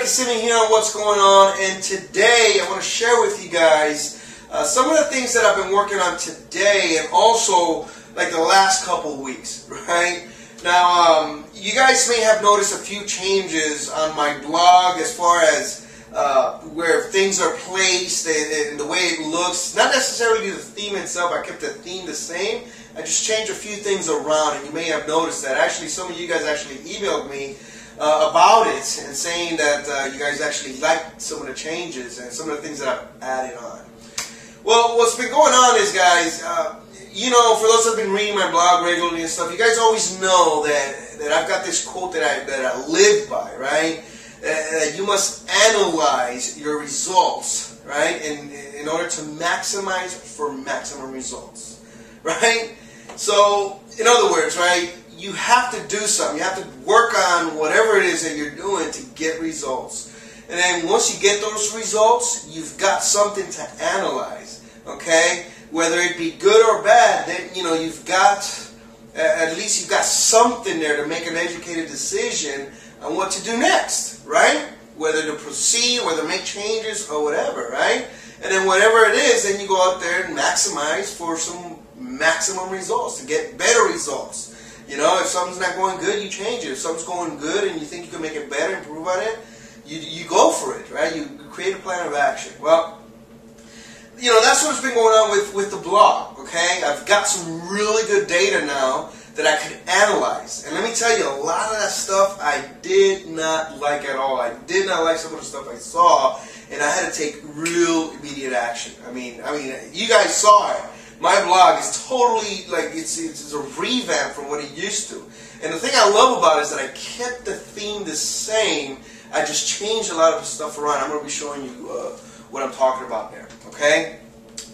Kissimmee here on What's Going On, and today I want to share with you guys some of the things that I've been working on today and also like the last couple of weeks, right? Now, you guys may have noticed a few changes on my blog as far as where things are placed and the way it looks. Not necessarily the theme itself, I kept the theme the same. I just changed a few things around, and you may have noticed that. Actually, some of you guys actually emailed me about it and saying that you guys actually liked some of the changes and some of the things that I've added on. Well, what's been going on is, guys, you know, for those who have been reading my blog regularly and stuff, you guys always know that I've got this quote that I live by, right? You must analyze your results, right, in order to maximize for maximum results, right? So, in other words, right, you have to do something. You have to work on whatever it is that you're doing to get results. And then once you get those results, you've got something to analyze, okay? Whether it be good or bad, then, you know, you've got, at least you've got something there to make an educated decision on what to do next, right? Whether to proceed, whether to make changes or whatever, right? And then whatever it is, then you go out there and maximize for some maximum results, to get better results. You know, if something's not going good, you change it. If something's going good and you think you can make it better, improve on it, you go for it, right? You create a plan of action. Well, you know, that's what's been going on with the blog, okay? I've got some really good data now that I could analyze. And let me tell you, a lot of that stuff I did not like at all. I did not like some of the stuff I saw, and I had to take real immediate action. I mean, you guys saw it. My blog is totally, like, it's a revamp from what it used to. And the thing I love about it is that I kept the theme the same. I just changed a lot of the stuff around. I'm going to be showing you what I'm talking about there, okay?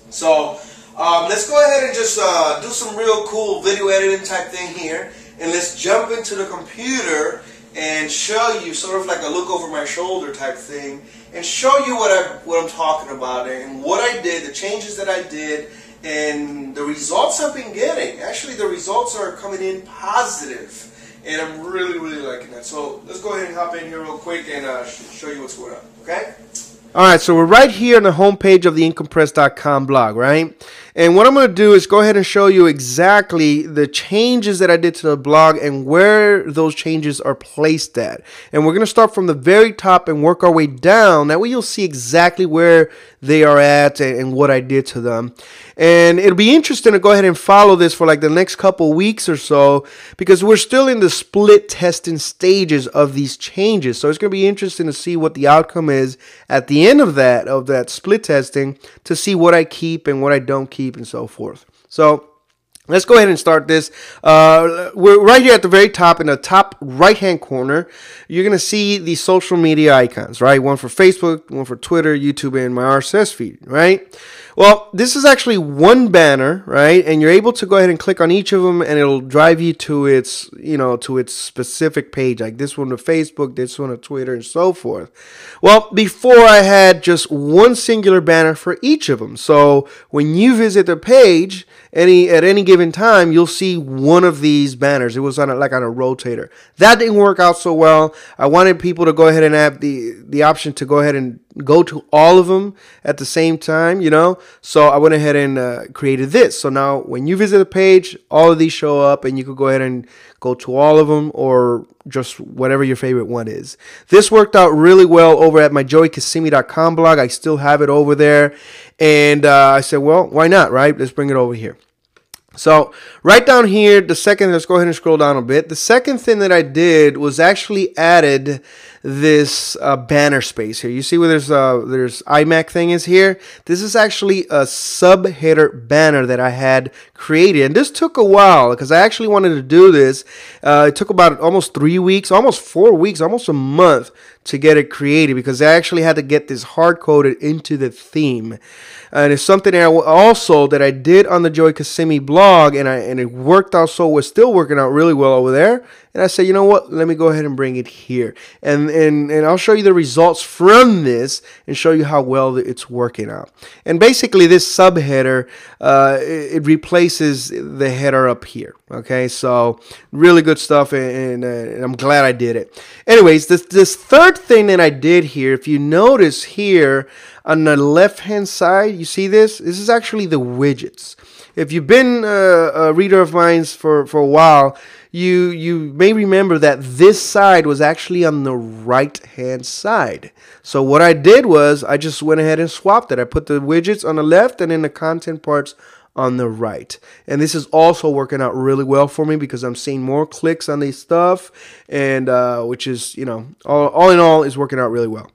So, let's go ahead and just do some real cool video editing type thing here. And let's jump into the computer and show you sort of like a look over my shoulder type thing and show you what I'm talking about and what I did, the changes that I did, and the results I've been getting. Actually, the results are coming in positive, and I'm really, really liking that. So let's go ahead and hop in here real quick and show you what's going on, okay? All right, so we're right here on the homepage of the IncomePress.com blog, right? And what I'm going to do is go ahead and show you exactly the changes that I did to the blog and where those changes are placed at. And we're going to start from the very top and work our way down. That way you'll see exactly where they are at and what I did to them. And it'll be interesting to go ahead and follow this for like the next couple weeks or so, because we're still in the split testing stages of these changes. So it's going to be interesting to see what the outcome is at the end of that split testing, to see what I keep and what I don't keep and so forth. So let's go ahead and start this. We're right here at the very top, in the top right-hand corner. You're going to see the social media icons, right? One for Facebook, one for Twitter, YouTube, and my RSS feed, right? Well, this is actually one banner, right? And you're able to go ahead and click on each of them, and it'll drive you to its, to its specific page, like this one to Facebook, this one to Twitter, and so forth. Well, before I had just one singular banner for each of them. So when you visit the page, at any given time, you'll see one of these banners. It was on like on a rotator. That didn't work out so well. I wanted people to go ahead and have the option to go ahead and go to all of them at the same time, So I went ahead and created this. So now when you visit the page, all of these show up, and you could go ahead and go to all of them or just whatever your favorite one is. This worked out really well over at my JoeyKissimmee.com blog. I still have it over there. And I said, well, why not, right? Let's bring it over here. So right down here, let's go ahead and scroll down a bit. The second thing that I did was actually added this banner space here. You see where there's iMac thing is here? This is actually a subheader banner that I had created. And this took a while because I actually wanted to do this. It took about almost 3 weeks, almost 4 weeks, almost a month to get it created, because I actually had to get this hard-coded into the theme. And it's something that I did on the Joey Kissimmee blog, and it worked out so, it's still working out really well over there. and I said, you know what, let me go ahead and bring it here, and I'll show you the results from this and show you how well it's working out. And basically this subheader, it replaces the header up here. Okay, so really good stuff, and I'm glad I did it. Anyways, this third thing that I did here, if you notice here on the left hand side, you see this is actually the widgets. If you've been a reader of mine for a while, you may remember that this side was actually on the right hand side. So what I did was I just went ahead and swapped it. I put the widgets on the left and then the content parts on the right. And this is also working out really well for me because I'm seeing more clicks on this stuff, and which is, you know, all in all is working out really well.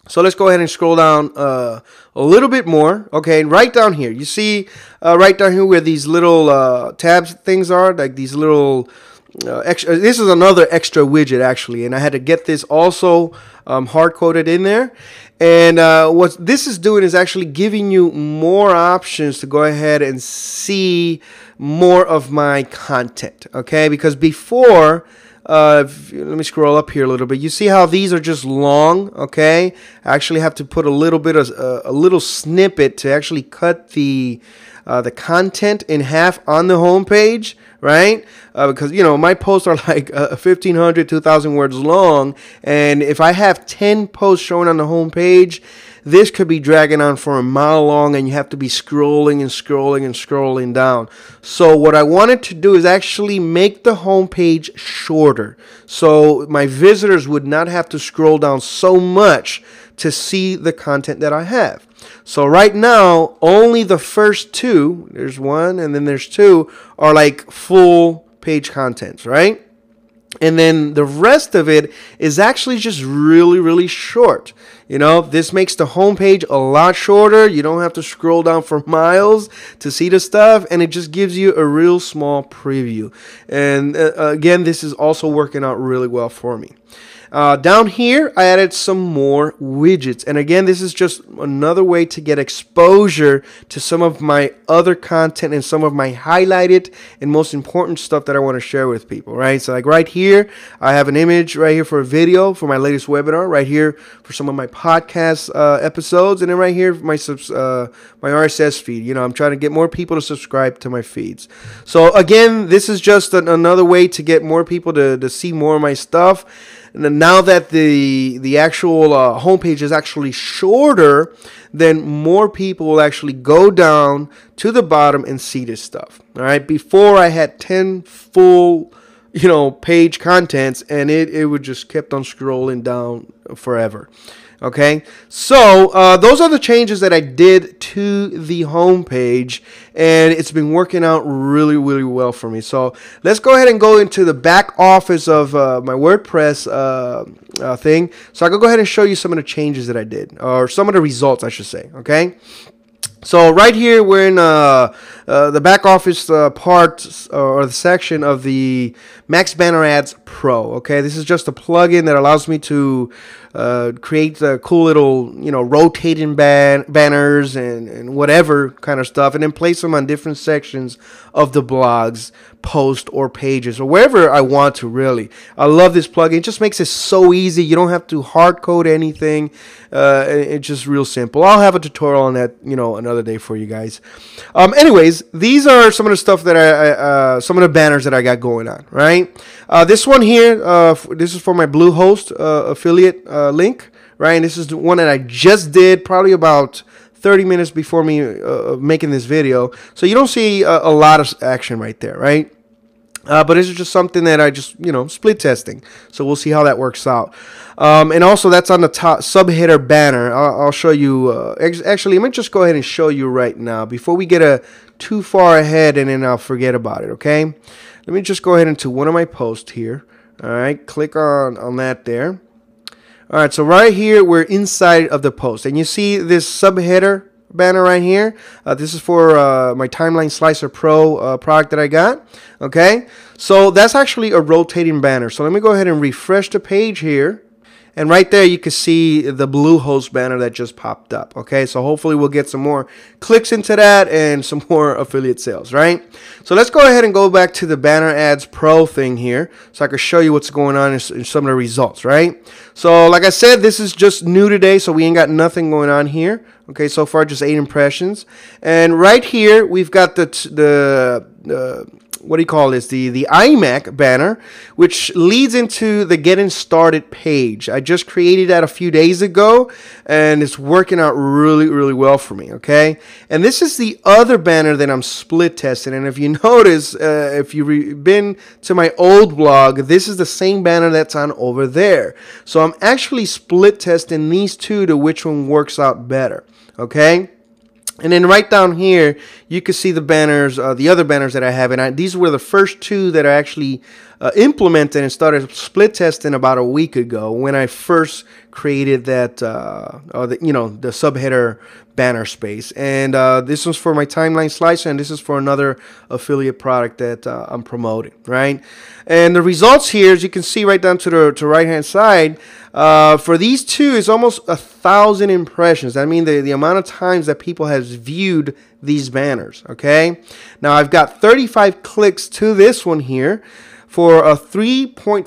So let's go ahead and scroll down a little bit more. Okay, right down here, you see right down here where these little tabs things are, like these little extra. This is another extra widget actually, and I had to get this also hard-coded in there. And what this is doing is actually giving you more options to go ahead and see more of my content. Okay, because before, let me scroll up here a little bit. You see how these are just long. Okay, I actually have to put a little bit of a little snippet to actually cut the content in half on the home page, right? Because, you know, my posts are like 1,500, 2,000 words long, and if I have 10 posts showing on the home page, this could be dragging on for a mile long, and you have to be scrolling and scrolling and scrolling down. So what I wanted to do is actually make the home page shorter, so my visitors would not have to scroll down so much to see the content that I have. So right now, only the first two, there's one and then there's two, are like full page contents, right? And then the rest of it is actually just really, really short. You know, this makes the homepage a lot shorter. You don't have to scroll down for miles to see the stuff, and it just gives you a real small preview. And again, this is also working out really well for me. Down here, I added some more widgets. And again, this is just another way to get exposure to some of my other content and some of my highlighted and most important stuff that I want to share with people, right? So like right here, I have an image right here for a video for my latest webinar, right here for some of my podcast episodes, and then right here my RSS feed. You know, I'm trying to get more people to subscribe to my feeds. So again, this is just another way to get more people to see more of my stuff. And now that the actual homepage is actually shorter, then more people will actually go down to the bottom and see this stuff. All right. Before I had 10 full, you know, page contents, and it would just kept on scrolling down forever. Okay, so those are the changes that I did to the home page, and it's been working out really, really well for me. So let's go ahead and go into the back office of my WordPress thing, so I can go ahead and show you some of the changes that I did, or some of the results, I should say. Okay. So right here, we're in the back office part or the section of the Max Banner Ads Pro. Okay, this is just a plugin that allows me to create the cool little, you know, rotating banners and whatever kind of stuff, and then place them on different sections of the blogs, post, or pages, or wherever I want to. Really, I love this plugin. It just makes it so easy. You don't have to hard code anything. It's just real simple. I'll have a tutorial on that, you know, another day for you guys. Anyways, these are some of the stuff that some of the banners that I got going on. Right. This one here, this is for my Bluehost affiliate link. Right. And this is the one that I just did probably about 30 minutes before me making this video. So you don't see a lot of action right there. Right. But this is just something that I just, you know, split testing. So we'll see how that works out. And also that's on the top subheader banner. I'll show you. Actually, let me just go ahead and show you right now before we get too far ahead, and then I'll forget about it. Okay. Let me just go ahead into one of my posts here. All right. Click on that there. All right. So right here, we're inside of the post, and you see this subheader banner right here. This is for my Timeline Slicer Pro product that I got. Okay, so that's actually a rotating banner. So let me go ahead and refresh the page here, And right there, you can see the Bluehost banner that just popped up. Okay, so hopefully we'll get some more clicks into that and some more affiliate sales, right? So let's go ahead and go back to the Banner Ads Pro thing here so I can show you what's going on in some of the results, right? So like I said, this is just new today, so we ain't got nothing going on here. Okay, so far just 8 impressions. And right here, we've got the what do you call this? The iMac banner, which leads into the Getting Started page. I just created that a few days ago, and it's working out really, really well for me, okay? And this is the other banner that I'm split testing. And if you notice, if you've been to my old blog, this is the same banner that's on over there. So I'm actually split testing these two to which one works out better, okay? And then right down here, you can see the banners, the other banners that I have. And these were the first two that I actually implemented and started split testing about a week ago when I first created that, the subheader banner space. And this was for my timeline slicer, and this is for another affiliate product that I'm promoting, right? And the results here, as you can see right down to the right-hand side, for these two, it's almost 1,000 impressions. I mean, the amount of times that people has viewed these banners, okay? Now, I've got 35 clicks to this one here for a 3.51%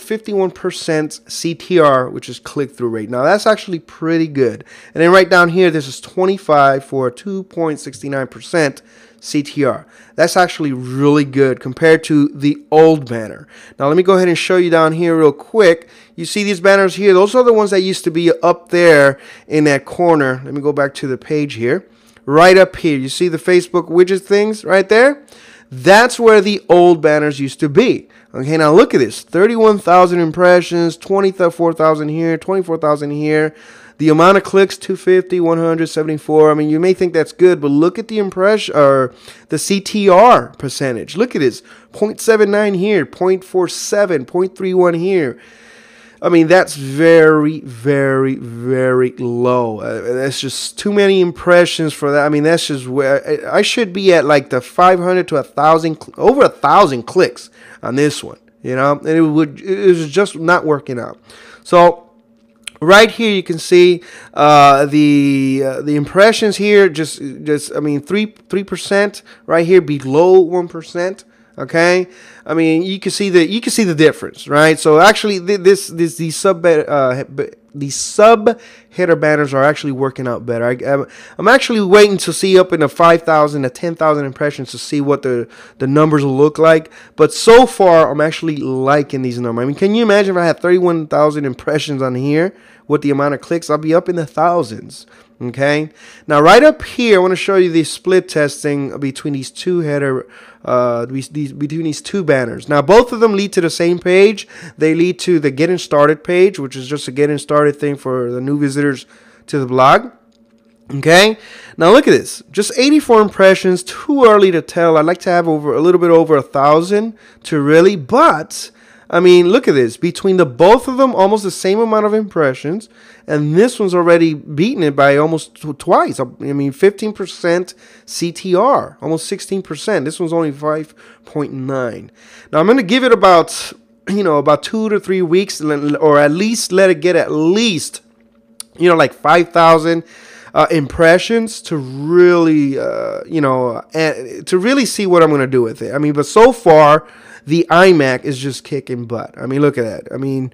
CTR, which is click-through rate. Now, that's actually pretty good. And then right down here, this is 25 for a 2.69% CTR. That's actually really good compared to the old banner. Now, let me go ahead and show you down here real quick. You see these banners here? Those are the ones that used to be up there in that corner. Let me go back to the page here. Right up here. You see the Facebook widget things right there? That's where the old banners used to be. Okay, now look at this. 31,000 impressions, 24,000 here, 24,000 here. The amount of clicks, 250, 174. I mean, you may think that's good, but look at the impression or the CTR percentage. Look at this. 0.79 here, 0.47, 0.31 here. I mean, that's very, very, very low. That's just too many impressions for that. I mean, that's just where I should be at, like the 500 to 1,000, over 1,000 clicks on this one, you know, and it was just not working out. So right here you can see the impressions here. Just I mean 3% right here below 1%. Okay, I mean you can see the difference, right? So actually these subheader banners are actually working out better. I'm actually waiting to see up in the 5,000 to 10,000 impressions to see what the numbers will look like. But so far, I'm actually liking these numbers. I mean, can you imagine if I had 31,000 impressions on here with the amount of clicks? I'll be up in the thousands. Okay, now right up here, I want to show you the split testing between these two header, between these two banners. Now both of them lead to the same page. They lead to the Getting Started page, which is just a getting started thing for the new visitors to the blog. Okay, now look at this. Just 84 impressions. Too early to tell. I'd like to have a little bit over 1,000 to really, but I mean, look at this. Between the both of them, almost the same amount of impressions. And this one's already beaten it by almost twice. I mean, 15% CTR, almost 16%. This one's only 5.9. Now, I'm going to give it about 2 to 3 weeks, or at least let it get at least, like 5,000 impressions to really, to really see what I'm going to do with it. I mean, but so far, the iMac is just kicking butt. I mean, look at that. I mean,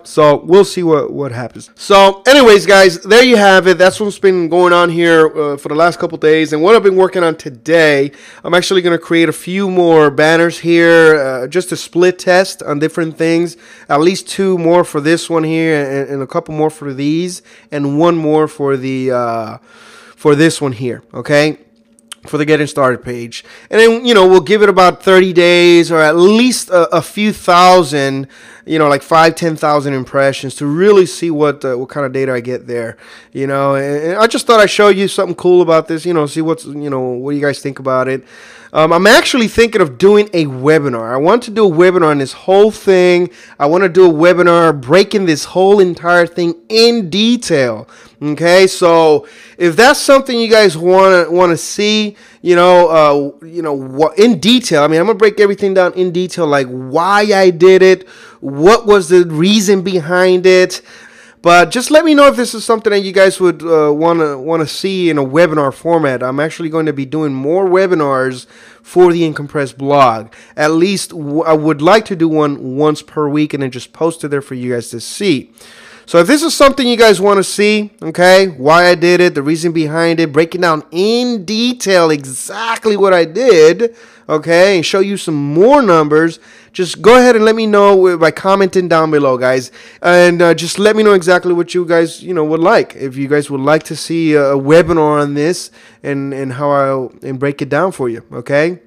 so we'll see what happens. So anyways, guys, there you have it. That's what's been going on here for the last couple days. And what I've been working on today, I'm actually going to create a few more banners here just to split test on different things. At least 2 more for this one here and a couple more for these and 1 more for the for this one here, okay? For the Getting Started page. And then, we'll give it about 30 days or at least a few thousand, like 5,000-10,000 impressions to really see what kind of data I get there, and I just thought I'd show you something cool about this, see what you guys think about it. I'm actually thinking of doing a webinar. I want to do a webinar on this whole thing. I want to do a webinar breaking this whole entire thing in detail. Okay, so if that's something you guys want to see, what in detail. I mean, I'm gonna break everything down in detail, like why I did it, what was the reason behind it. But just let me know if this is something that you guys would want to see in a webinar format. I'm actually going to be doing more webinars for the Incompressed blog. At least I would like to do one once per week and then just post it there for you guys to see. So if this is something you guys want to see, okay, why I did it, the reason behind it, breaking down in detail exactly what I did, okay, and show you some more numbers, just go ahead and let me know by commenting down below, guys. And just let me know exactly what you guys, would like. If you guys would like to see a webinar on this and how I'll break it down for you, okay?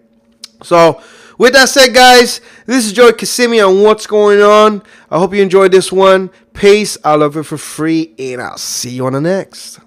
So, with that said, guys, this is Joey Kissimmee on What's Going On. I hope you enjoyed this one. Peace. I love it for free, and I'll see you on the next.